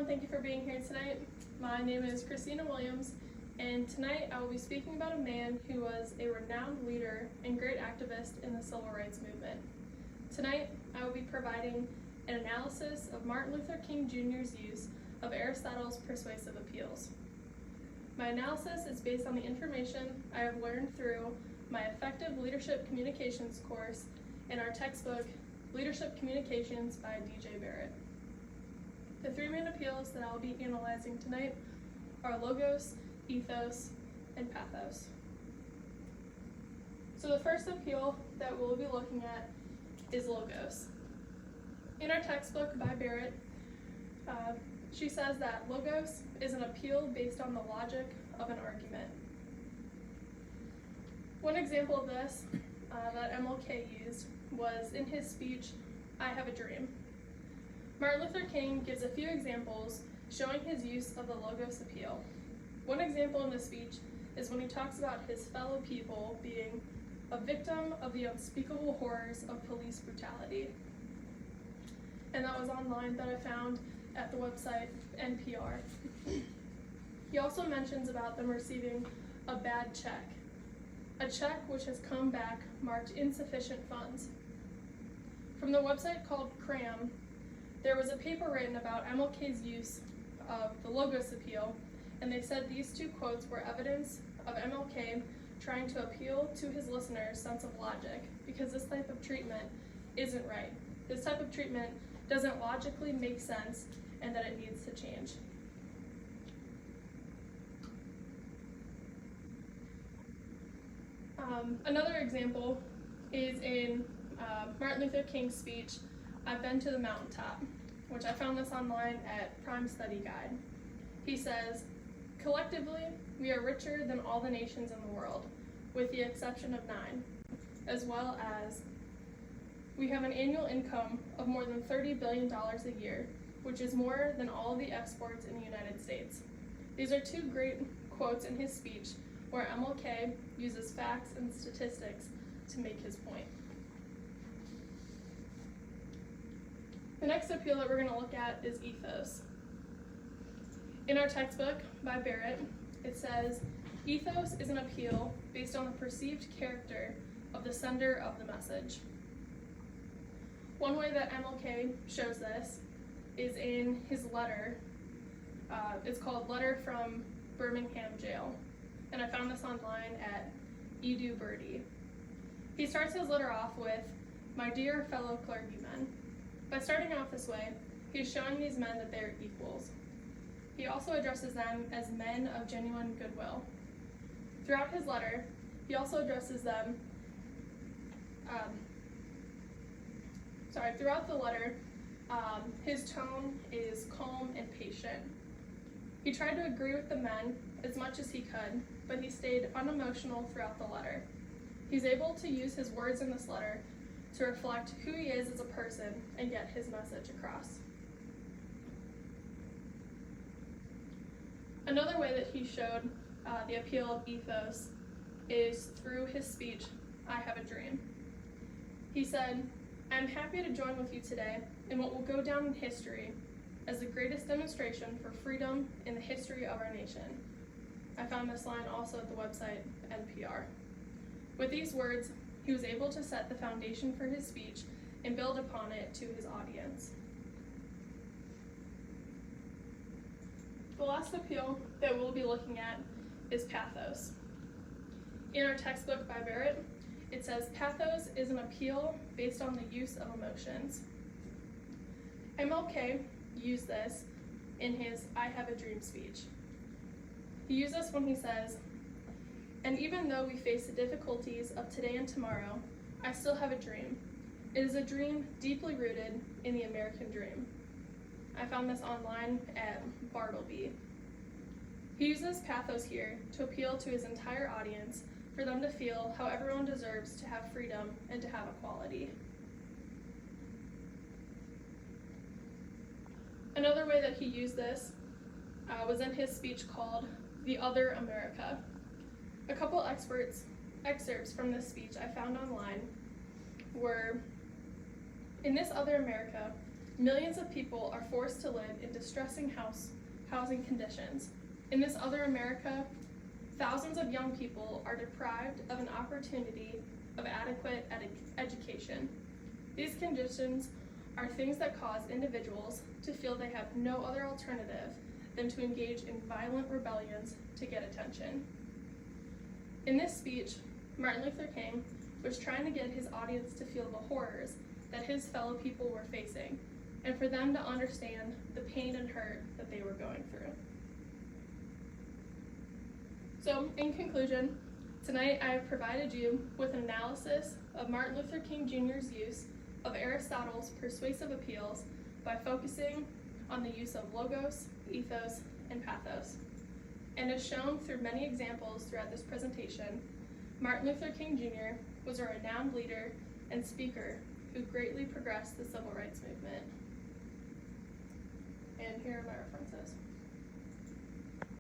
everyone, thank you for being here tonight. My name is Christina Williams, and tonight I will be speaking about a man who was a renowned leader and great activist in the civil rights movement. Tonight, I will be providing an analysis of Martin Luther King Jr.'s use of Aristotle's persuasive appeals. My analysis is based on the information I have learned through my Effective Leadership Communications course in our textbook, Leadership Communications by D.J. Barrett. The three main appeals that I'll be analyzing tonight are logos, ethos, and pathos. So the first appeal that we'll be looking at is logos. In our textbook by Barrett, she says that logos is an appeal based on the logic of an argument. One example of this that MLK used was in his speech, "I Have a Dream." Martin Luther King gives a few examples showing his use of the logos appeal. One example in the speech is when he talks about his fellow people being a victim of the unspeakable horrors of police brutality. And that was online that I found at the website NPR. He also mentions about them receiving a bad check, a check which has come back marked insufficient funds. From the website called Cram, there was a paper written about MLK's use of the logos appeal, and they said these two quotes were evidence of MLK trying to appeal to his listeners' sense of logic, because this type of treatment isn't right. This type of treatment doesn't logically make sense, and that it needs to change. Another example is in Martin Luther King's speech, "I've been to the mountaintop," which I found this online at Prime Study Guide. He says, "Collectively, we are richer than all the nations in the world, with the exception of 9, as well as we have an annual income of more than $30 billion a year, which is more than all the exports in the United States." These are two great quotes in his speech where MLK uses facts and statistics to make his point. The next appeal that we're going to look at is ethos. In our textbook by Barrett, it says, "Ethos is an appeal based on the perceived character of the sender of the message." One way that MLK shows this is in his letter. It's called Letter from Birmingham Jail, and I found this online at Edu Birdie. He starts his letter off with, "My dear fellow clergymen." By starting off this way, he's showing these men that they're equals. He also addresses them as men of genuine goodwill. Throughout his letter, he also addresses them, throughout the letter, his tone is calm and patient. He tried to agree with the men as much as he could, but he stayed unemotional throughout the letter. He's able to use his words in this letter to reflect who he is as a person and get his message across. Another way that he showed the appeal of ethos is through his speech, "I Have a Dream." He said, "I'm happy to join with you today in what will go down in history as the greatest demonstration for freedom in the history of our nation." I found this line also at the website NPR. With these words, he was able to set the foundation for his speech and build upon it to his audience. The last appeal that we'll be looking at is pathos. In our textbook by Barrett, it says, "Pathos is an appeal based on the use of emotions." MLK used this in his "I Have a Dream" speech. He used this when he says, "And even though we face the difficulties of today and tomorrow, I still have a dream. It is a dream deeply rooted in the American dream." I found this online at Bartleby. He uses pathos here to appeal to his entire audience for them to feel how everyone deserves to have freedom and to have equality. Another way that he used this was in his speech called "The Other America." A couple excerpts from this speech I found online were, "In this other America, millions of people are forced to live in distressing housing conditions. In this other America, thousands of young people are deprived of an opportunity of adequate education. These conditions are things that cause individuals to feel they have no other alternative than to engage in violent rebellions to get attention. In this speech, Martin Luther King was trying to get his audience to feel the horrors that his fellow people were facing, and for them to understand the pain and hurt that they were going through. So, in conclusion, tonight I have provided you with an analysis of Martin Luther King Jr.'s use of Aristotle's persuasive appeals by focusing on the use of logos, ethos, and pathos. And as shown through many examples throughout this presentation, Martin Luther King Jr. was a renowned leader and speaker who greatly progressed the civil rights movement. And here are my references.